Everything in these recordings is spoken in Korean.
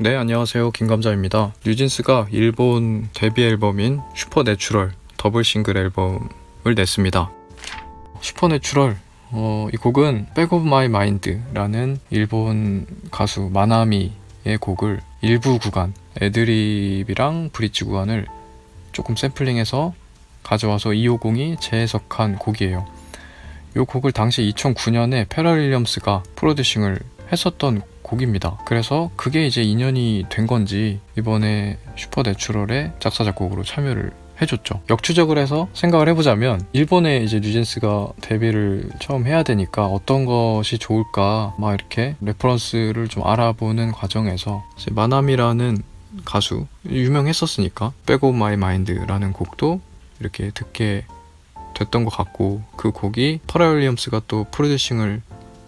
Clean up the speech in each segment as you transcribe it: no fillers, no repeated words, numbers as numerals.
네, 안녕하세요. 김감자입니다. 뉴진스가 일본 데뷔 앨범인 슈퍼내추럴 더블 싱글 앨범을 냈습니다. 슈퍼내추럴, 이 곡은 Back of My Mind라는 일본 가수 마나미의 곡을 일부 구간, 애드립이랑 브릿지 구간을 조금 샘플링해서 가져와서 250이 재해석한 곡이에요. 이 곡을 당시 2009년에 페럴 윌리엄스가 프로듀싱을 했었던 곡입니다. 그래서 그게 이제 인연이 된 건지 이번에 슈퍼내추럴의 작사 작곡으로 참여를 해줬죠. 역추적을 해서 생각을 해보자면 일본에 이제 뉴진스가 데뷔를 처음 해야 되니까 어떤 것이 좋을까 막 이렇게 레퍼런스를 좀 알아보는 과정에서 이제 마나미라는 가수 유명했었으니까 Back of My Mind라는 곡도 이렇게 듣게 됐던 것 같고, 그 곡이 퍼렐 윌리엄스가 또 프로듀싱을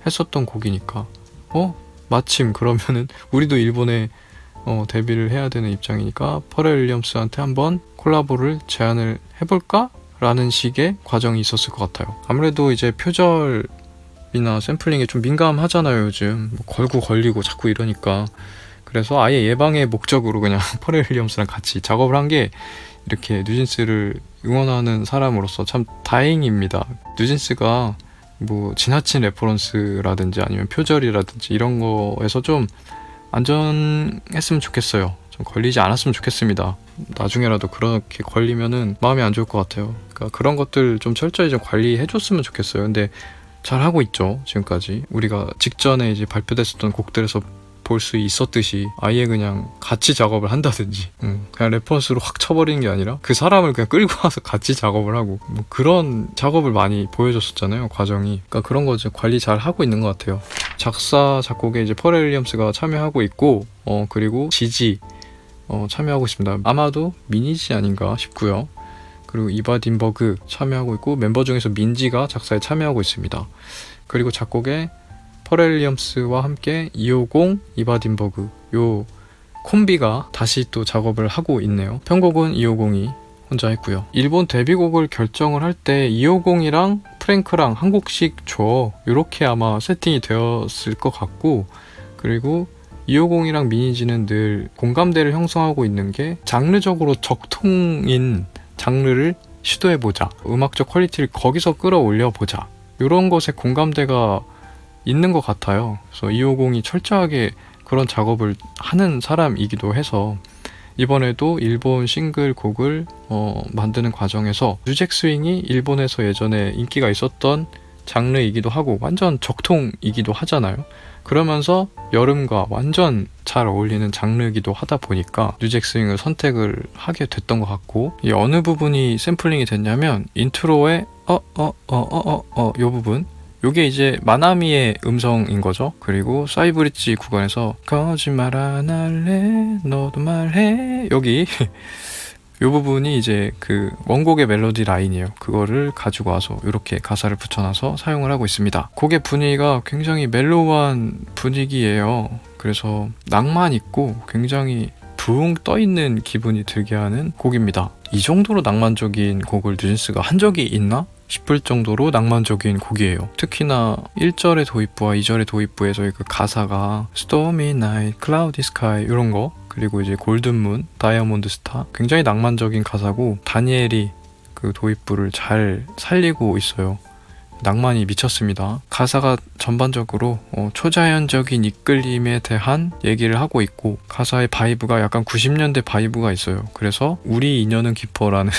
했었던 곡이니까 마침 그러면은 우리도 일본에 데뷔를 해야 되는 입장이니까 퍼렐 윌리엄스한테 한번 콜라보를 제안을 해볼까? 라는 식의 과정이 있었을 것 같아요. 아무래도 이제 표절이나 샘플링에 좀 민감하잖아요, 요즘. 걸고 걸리고 자꾸 이러니까. 그래서 아예 예방의 목적으로 그냥 퍼렐 윌리엄스랑 같이 작업을 한 게 이렇게 뉴진스를 응원하는 사람으로서 참 다행입니다. 뉴진스가 뭐 지나친 레퍼런스라든지 아니면 표절이라든지 이런 거에서 좀 안전했으면 좋겠어요. 좀 걸리지 않았으면 좋겠습니다. 나중에라도 그렇게 걸리면은 마음이 안 좋을 것 같아요. 그러니까 그런 것들 좀 철저히 좀 관리해 줬으면 좋겠어요. 근데 잘 하고 있죠, 지금까지. 우리가 직전에 이제 발표됐었던 곡들에서 볼 수 있었듯이 아예 그냥 같이 작업을 한다든지 그냥 레퍼런스로 확 쳐버리는 게 아니라 그 사람을 그냥 끌고 와서 같이 작업을 하고 뭐 그런 작업을 많이 보여줬었잖아요, 과정이. 그러니까 그런 거 이제 관리 잘 하고 있는 것 같아요. 작사 작곡에 이제 퍼렐 윌리엄스가 참여하고 있고 그리고 지지 참여하고 있습니다. 아마도 미니지 아닌가 싶고요. 그리고 이바 딘버그 참여하고 있고, 멤버 중에서 민지가 작사에 참여하고 있습니다. 그리고 작곡에 퍼렐 윌리엄스와 함께 250, 이바 딘버그 요 콤비가 다시 또 작업을 하고 있네요. 편곡은 250이 혼자 했고요. 일본 데뷔곡을 결정을 할 때 250이랑 프랭크랑 한 곡씩 줘, 이렇게 아마 세팅이 되었을 것 같고, 그리고 250이랑 미니지는 늘 공감대를 형성하고 있는 게 장르적으로 적통인 장르를 시도해보자, 음악적 퀄리티를 거기서 끌어올려보자, 이런 것에 공감대가 있는 것 같아요. 그래서 250이 철저하게 그런 작업을 하는 사람이기도 해서 이번에도 일본 싱글 곡을 만드는 과정에서 뉴잭 스윙이 일본에서 예전에 인기가 있었던 장르이기도 하고 완전 적통이기도 하잖아요. 그러면서 여름과 완전 잘 어울리는 장르이기도 하다 보니까 뉴잭 스윙을 선택을 하게 됐던 것 같고, 이 어느 부분이 샘플링이 됐냐면 인트로의 요 부분, 요게 이제 마나미의 음성인 거죠. 그리고 사이브릿지 구간에서 거짓말 안 할래 너도 말해, 여기 요 부분이 이제 그 원곡의 멜로디 라인이에요. 그거를 가지고 와서 이렇게 가사를 붙여놔서 사용을 하고 있습니다. 곡의 분위기가 굉장히 멜로우한 분위기예요. 그래서 낭만 있고 굉장히 붕 떠있는 기분이 들게 하는 곡입니다. 이 정도로 낭만적인 곡을 뉴진스가 한 적이 있나 싶을 정도로 낭만적인 곡이에요. 특히나 1절의 도입부와 2절의 도입부에서의 그 가사가 Stormy Night, Cloudy Sky 이런 거, 그리고 이제 골든문, 다이아몬드 스타, 굉장히 낭만적인 가사고 다니엘이 그 도입부를 잘 살리고 있어요. 낭만이 미쳤습니다. 가사가 전반적으로 초자연적인 이끌림에 대한 얘기를 하고 있고, 가사의 바이브가 약간 90년대 바이브가 있어요. 그래서 우리 인연은 깊어라는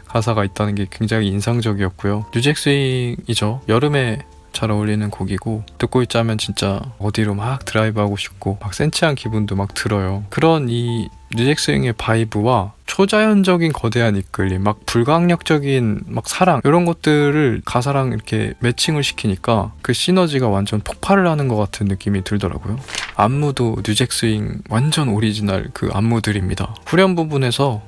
가사가 있다는 게 굉장히 인상적이었고요. 뉴잭 스윙이죠. 여름에 잘 어울리는 곡이고, 듣고 있자면 진짜 어디로 막 드라이브하고 싶고 막 센치한 기분도 막 들어요. 그런 이 뉴잭 스윙의 바이브와 초자연적인 거대한 이끌림, 막 불가항력적인 막 사랑, 이런 것들을 가사랑 이렇게 매칭을 시키니까 그 시너지가 완전 폭발을 하는 것 같은 느낌이 들더라고요. 안무도 뉴잭 스윙 완전 오리지널 그 안무들입니다. 후렴 부분에서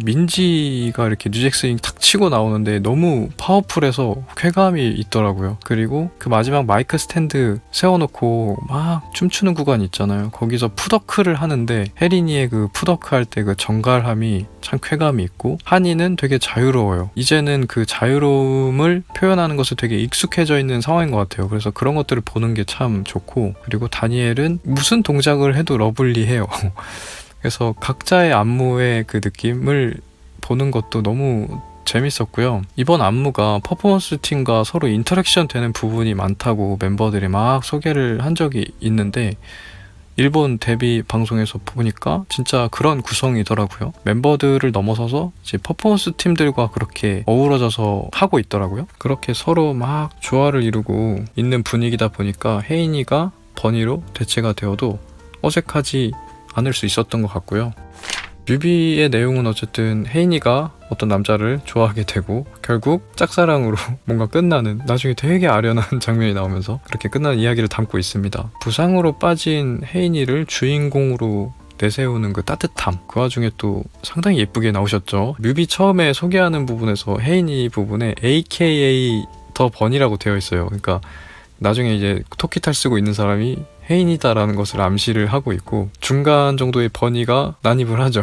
민지가 이렇게 뉴잭슨이 탁 치고 나오는데 너무 파워풀해서 쾌감이 있더라고요. 그리고 그 마지막 마이크 스탠드 세워놓고 막 춤추는 구간 있잖아요. 거기서 푸더크를 하는데 혜린이의 그 푸더크 할 때 그 정갈함이 참 쾌감이 있고, 한이는 되게 자유로워요. 이제는 그 자유로움을 표현하는 것에 되게 익숙해져 있는 상황인 것 같아요. 그래서 그런 것들을 보는 게 참 좋고, 그리고 다니엘은 무슨 동작을 해도 러블리해요. 그래서 각자의 안무의 그 느낌을 보는 것도 너무 재밌었고요. 이번 안무가 퍼포먼스 팀과 서로 인터랙션 되는 부분이 많다고 멤버들이 막 소개를 한 적이 있는데, 일본 데뷔 방송에서 보니까 진짜 그런 구성이더라고요. 멤버들을 넘어서서 이제 퍼포먼스 팀들과 그렇게 어우러져서 하고 있더라고요. 그렇게 서로 막 조화를 이루고 있는 분위기다 보니까 혜인이가 버니로 대체가 되어도 어색하지 않을 수 있었던 것 같고요. 뮤비의 내용은 어쨌든 혜인이가 어떤 남자를 좋아하게 되고 결국 짝사랑으로 뭔가 끝나는, 나중에 되게 아련한 장면이 나오면서 그렇게 끝나는 이야기를 담고 있습니다. 부상으로 빠진 혜인이를 주인공으로 내세우는 그 따뜻함, 그 와중에 또 상당히 예쁘게 나오셨죠. 뮤비 처음에 소개하는 부분에서 혜인이 부분에 AKA 더 버니라고 되어 있어요. 그러니까 나중에 이제 토끼탈 쓰고 있는 사람이 혜인이다라는 것을 암시를 하고 있고, 중간 정도의 버니가 난입을 하죠.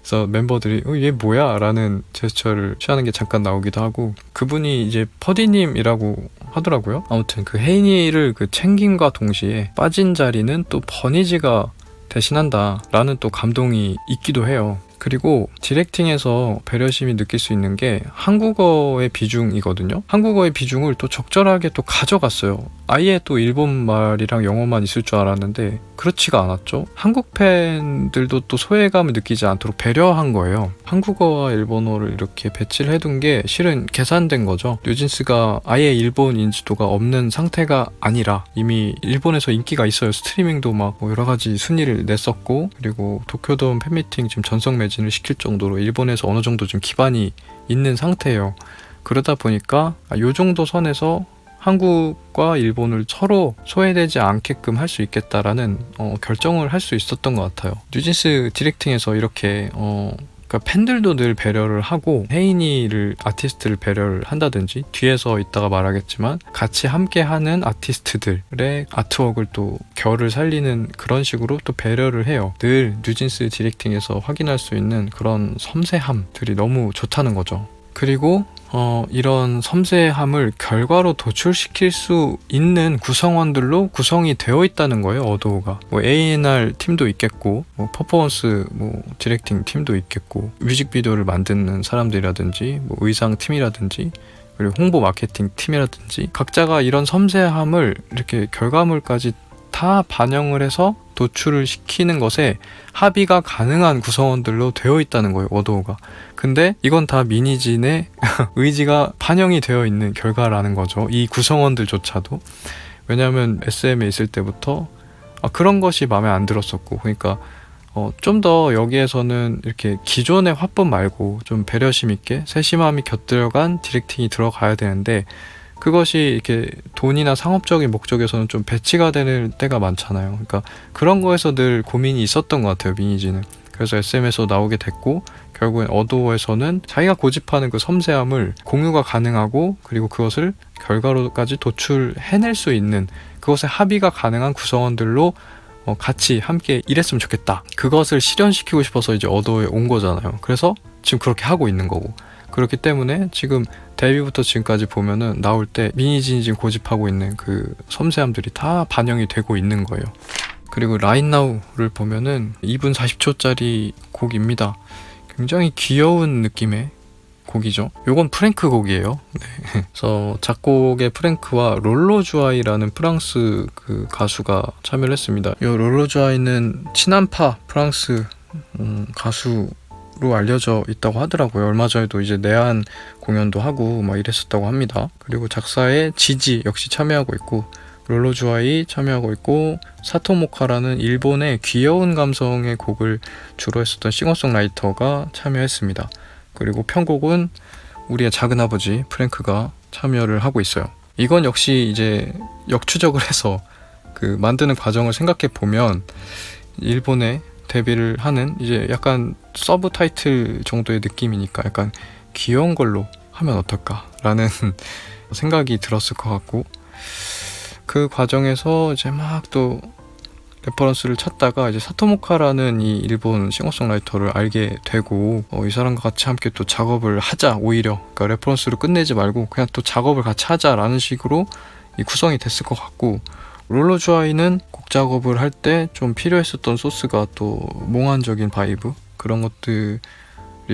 그래서 멤버들이 얘 뭐야? 라는 제스처를 취하는 게 잠깐 나오기도 하고, 그분이 이제 퍼디님이라고 하더라고요. 아무튼 그 혜인이를 그 챙김과 동시에 빠진 자리는 또 버니지가 대신한다 라는 또 감동이 있기도 해요. 그리고 디렉팅에서 배려심이 느낄 수 있는 게 한국어의 비중이거든요. 한국어의 비중을 또 적절하게 또 가져갔어요. 아예 또 일본말이랑 영어만 있을 줄 알았는데 그렇지가 않았죠. 한국 팬들도 또 소외감을 느끼지 않도록 배려한 거예요. 한국어와 일본어를 이렇게 배치를 해둔 게 실은 계산된 거죠. 뉴진스가 아예 일본 인지도가 없는 상태가 아니라 이미 일본에서 인기가 있어요. 스트리밍도 막 여러 가지 순위를 냈었고, 그리고 도쿄돔 팬미팅 지금 전성 매진을 시킬 정도로 일본에서 어느 정도 좀 기반이 있는 상태예요. 그러다 보니까 이 정도 선에서 한국과 일본을 서로 소외되지 않게끔 할 수 있겠다라는 결정을 할 수 있었던 것 같아요. 뉴진스 디렉팅에서 이렇게 그러니까 팬들도 늘 배려를 하고, 혜인이를 아티스트를 배려를 한다든지, 뒤에서 이따가 말하겠지만 같이 함께하는 아티스트들의 아트웍을 또 결을 살리는 그런 식으로 또 배려를 해요. 늘 뉴진스 디렉팅에서 확인할 수 있는 그런 섬세함들이 너무 좋다는 거죠. 그리고 이런 섬세함을 결과로 도출시킬 수 있는 구성원들로 구성이 되어 있다는 거예요. 어도우가 A&R 팀도 있겠고, 퍼포먼스 디렉팅 팀도 있겠고, 뮤직비디오를 만드는 사람들이라든지 의상 팀이라든지, 그리고 홍보 마케팅 팀이라든지, 각자가 이런 섬세함을 이렇게 결과물까지 다 반영을 해서 도출을 시키는 것에 합의가 가능한 구성원들로 되어 있다는 거예요. 어도우가. 근데 이건 다 미니진의 의지가 반영이 되어 있는 결과라는 거죠. 이 구성원들조차도. 왜냐하면 SM에 있을 때부터 그런 것이 마음에 안 들었었고, 그러니까 좀 더 여기에서는 이렇게 기존의 화법 말고 좀 배려심 있게 세심함이 곁들여간 디렉팅이 들어가야 되는데, 그것이 이렇게 돈이나 상업적인 목적에서는 좀 배치가 되는 때가 많잖아요. 그러니까 그런 거에서 늘 고민이 있었던 것 같아요, 미니지는. 그래서 SM에서 나오게 됐고, 결국엔 어도어에서는 자기가 고집하는 그 섬세함을 공유가 가능하고, 그리고 그것을 결과로까지 도출해낼 수 있는, 그것에 합의가 가능한 구성원들로 같이 함께 일했으면 좋겠다. 그것을 실현시키고 싶어서 이제 어도어에 온 거잖아요. 그래서 지금 그렇게 하고 있는 거고, 그렇기 때문에 지금 데뷔부터 지금까지 보면은 나올 때 미니진이 지금 고집하고 있는 그 섬세함들이 다 반영이 되고 있는 거예요. 그리고 Right Now를 보면은 2분 40초짜리 곡입니다. 굉장히 귀여운 느낌의 곡이죠. 요건 프랭크 곡이에요. 네. 그래서 작곡의 프랭크와 롤로 주아이라는 프랑스 그 가수가 참여를 했습니다. 요 롤로 주아이는 친한파 프랑스 가수 로 알려져 있다고 하더라고요. 얼마 전에도 이제 내한 공연도 하고 막 이랬었다고 합니다. 그리고 작사에 지지 역시 참여하고 있고, 롤로 주아이 참여하고 있고, 사토모카라는 일본의 귀여운 감성의 곡을 주로 했었던 싱어송라이터가 참여했습니다. 그리고 편곡은 우리의 작은아버지 프랭크가 참여를 하고 있어요. 이건 역시 이제 역추적을 해서 그 만드는 과정을 생각해 보면 일본의 데뷔를 하는 이제 약간 서브 타이틀 정도의 느낌이니까 약간 귀여운 걸로 하면 어떨까라는 생각이 들었을 것 같고, 그 과정에서 이제 막 또 레퍼런스를 찾다가 이제 사토모카라는 이 일본 싱어송라이터를 알게 되고, 이 사람과 같이 함께 또 작업을 하자, 오히려 그러니까 레퍼런스로 끝내지 말고 그냥 또 작업을 같이 하자라는 식으로 이 구성이 됐을 것 같고, 롤러주아이는 곡 작업을 할 때 좀 필요했었던 소스가 또 몽환적인 바이브, 그런 것들이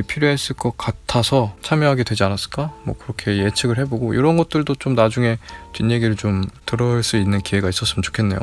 필요했을 것 같아서 참여하게 되지 않았을까? 뭐 그렇게 예측을 해보고, 이런 것들도 좀 나중에 뒷얘기를 좀 들을 수 있는 기회가 있었으면 좋겠네요.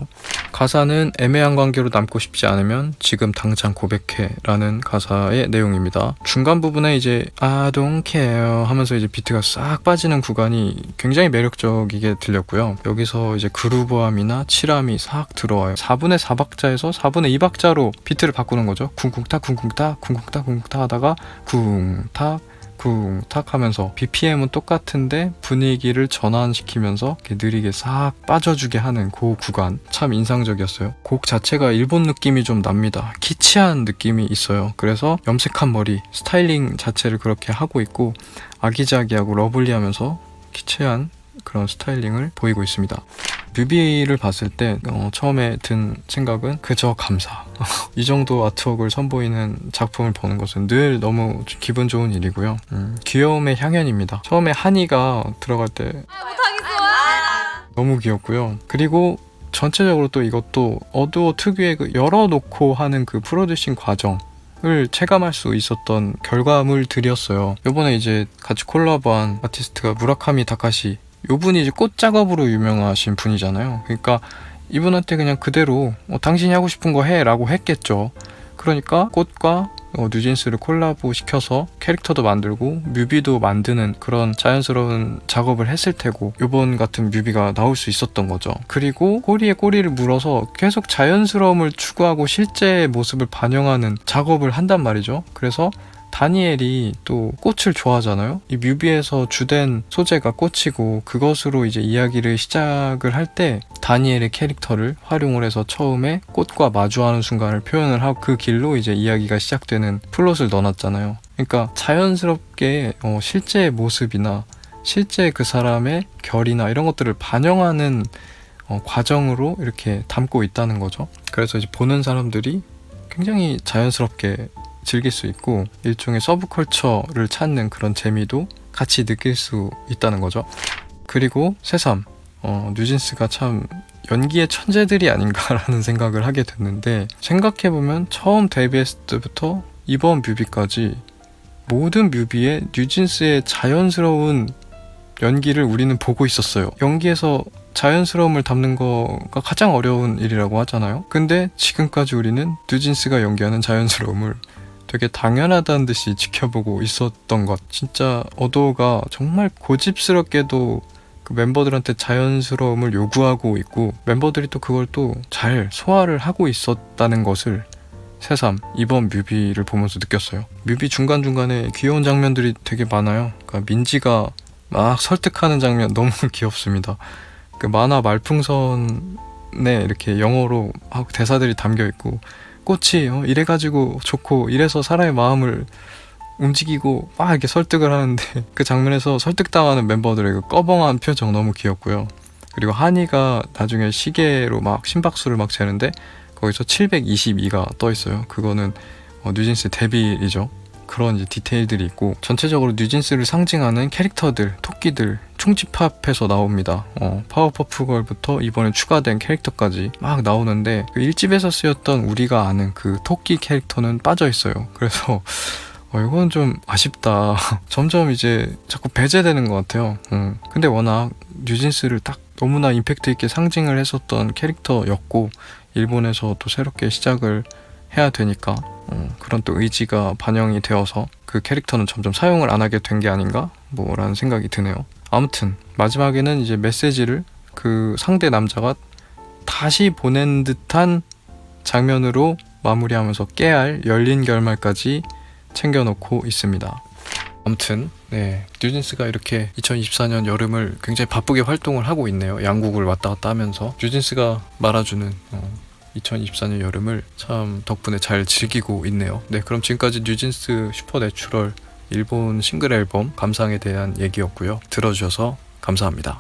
가사는 애매한 관계로 남고 싶지 않으면 지금 당장 고백해 라는 가사의 내용입니다. 중간 부분에 이제 I don't care 하면서 이제 비트가 싹 빠지는 구간이 굉장히 매력적이게 들렸고요. 여기서 이제 그루브함이나 칠함이 싹 들어와요. 4분의 4박자에서 4분의 2박자로 비트를 바꾸는 거죠. 쿵쿵탁 쿵쿵탁 쿵쿵탁 쿵쿵탁 하다가 쿵탁 쿵탁 하면서 BPM은 똑같은데 분위기를 전환시키면서 이렇게 느리게 싹 빠져주게 하는 그 구간 참 인상적이었어요. 곡 자체가 일본 느낌이 좀 납니다. 키치한 느낌이 있어요. 그래서 염색한 머리 스타일링 자체를 그렇게 하고 있고, 아기자기하고 러블리하면서 키치한 그런 스타일링을 보이고 있습니다. 뮤비를 봤을 때 처음에 든 생각은 그저 감사. 이 정도 아트웍을 선보이는 작품을 보는 것은 늘 너무 기분 좋은 일이고요. 귀여움의 향연입니다. 처음에 하니가 들어갈 때 너무 귀엽고요. 그리고 전체적으로 또 이것도 어두워 특유의 그 열어놓고 하는 그 프로듀싱 과정을 체감할 수 있었던 결과물들이었어요. 요번에 이제 같이 콜라보한 아티스트가 무라카미 다카시, 요분이 이제 꽃 작업으로 유명하신 분이잖아요. 그러니까 이분한테 그냥 그대로 당신이 하고 싶은 거 해 라고 했겠죠. 그러니까 꽃과 뉴진스를 콜라보 시켜서 캐릭터도 만들고 뮤비도 만드는 그런 자연스러운 작업을 했을 테고, 요번 같은 뮤비가 나올 수 있었던 거죠. 그리고 꼬리에 꼬리를 물어서 계속 자연스러움을 추구하고 실제 모습을 반영하는 작업을 한단 말이죠. 그래서 다니엘이 또 꽃을 좋아하잖아요. 이 뮤비에서 주된 소재가 꽃이고, 그것으로 이제 이야기를 시작을 할 때 다니엘의 캐릭터를 활용을 해서 처음에 꽃과 마주하는 순간을 표현을 하고 그 길로 이제 이야기가 시작되는 플롯을 넣어놨잖아요. 그러니까 자연스럽게 실제 모습이나 실제 그 사람의 결이나 이런 것들을 반영하는 과정으로 이렇게 담고 있다는 거죠. 그래서 이제 보는 사람들이 굉장히 자연스럽게 즐길 수 있고, 일종의 서브컬처를 찾는 그런 재미도 같이 느낄 수 있다는 거죠. 그리고 새삼 뉴진스가 참 연기의 천재들이 아닌가라는 생각을 하게 됐는데, 생각해보면 처음 데뷔했을 때부터 이번 뮤비까지 모든 뮤비에 뉴진스의 자연스러운 연기를 우리는 보고 있었어요. 연기에서 자연스러움을 담는 거가 가장 어려운 일이라고 하잖아요. 근데 지금까지 우리는 뉴진스가 연기하는 자연스러움을 되게 당연하다는 듯이 지켜보고 있었던 것. 진짜 어도가 정말 고집스럽게도 그 멤버들한테 자연스러움을 요구하고 있고, 멤버들이 또 그걸 또 잘 소화를 하고 있었다는 것을 새삼 이번 뮤비를 보면서 느꼈어요. 뮤비 중간중간에 귀여운 장면들이 되게 많아요. 그러니까 민지가 막 설득하는 장면 너무 귀엽습니다. 그 만화 말풍선에 이렇게 영어로 대사들이 담겨 있고, 꽃이 이래가지고 좋고 이래서 사람의 마음을 움직이고 막 이렇게 설득을 하는데, 그 장면에서 설득당하는 멤버들의 그 꺼벙한 표정 너무 귀엽고요. 그리고 한이가 나중에 시계로 막 심박수를 막 재는데 거기서 722가 떠 있어요. 그거는 뉴진스 데뷔일이죠. 그런 이제 디테일들이 있고, 전체적으로 뉴진스를 상징하는 캐릭터들, 토끼들 총집합해서 나옵니다. 파워퍼프걸부터 이번에 추가된 캐릭터까지 막 나오는데, 그 1집에서 쓰였던 우리가 아는 그 토끼 캐릭터는 빠져 있어요. 그래서 이건 좀 아쉽다. 점점 이제 자꾸 배제되는 것 같아요. 근데 워낙 뉴진스를 딱 너무나 임팩트 있게 상징을 했었던 캐릭터였고, 일본에서 또 새롭게 시작을 해야 되니까 그런 또 의지가 반영이 되어서 그 캐릭터는 점점 사용을 안 하게 된 게 아닌가 라는 생각이 드네요. 아무튼 마지막에는 이제 메시지를 그 상대 남자가 다시 보낸 듯한 장면으로 마무리하면서 깨알 열린 결말까지 챙겨놓고 있습니다. 아무튼 뉴진스가 이렇게 2024년 여름을 굉장히 바쁘게 활동을 하고 있네요. 양국을 왔다 갔다 하면서 뉴진스가 말아주는 2024년 여름을 참 덕분에 잘 즐기고 있네요. 네, 그럼 지금까지 뉴진스 슈퍼내추럴 일본 싱글 앨범 감상에 대한 얘기였고요. 들어주셔서 감사합니다.